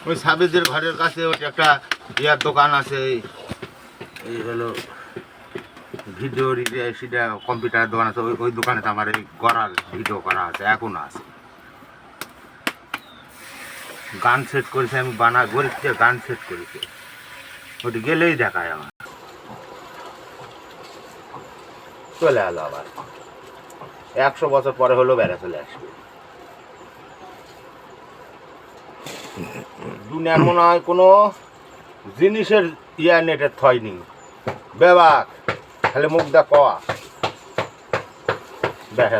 ওই সাবিদের ঘরের কাছে ওটা একটা ইয়ার দোকান আছে, এই হলো ভিডিও সেটা কম্পিউটারের দোকান আছে, ওই দোকানে তো আমার এই গড়ার ভিডিও করা আছে, এখনো আছে। গান সেট করেছে, আমি গরিব থেকে গান সেট করেছি, ওটি গেলেই দেখায় আমার। চলে এলো আবার 100 বছর পরে হলো বেড়া চলে আসবে। দুনিয়ার মনে হয় কোনো জিনিসের ইয়া নেটের থয়নি বেবাক, খালি মুখ দা কওয়া দেখা।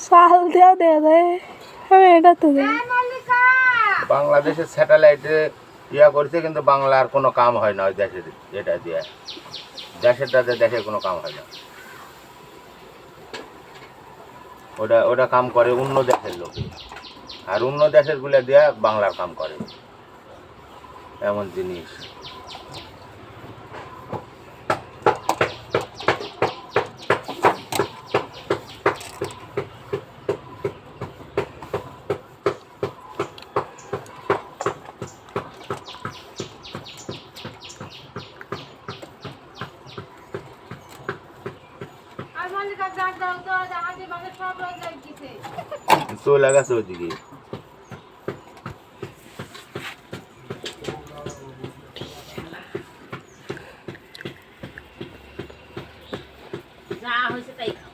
চাল দেওয়া দেওয়া যায়, আমি এটা তো বাংলাদেশের স্যাটেলাইটে ইয়া করছে, কিন্তু বাংলার কোনো কাম হয় না ওই দেশের, এটা দিয়ে দেশেরটাতে দেশের কোনো কাম হয় না। ওটা কাম করে অন্য দেশের লোকে, আর অন্য দেশের গুলা দিয়ে বাংলার কাম করে, এমন জিনিস। চলে গেছে ওইদিকে। যা হয়েছে তাই খাও।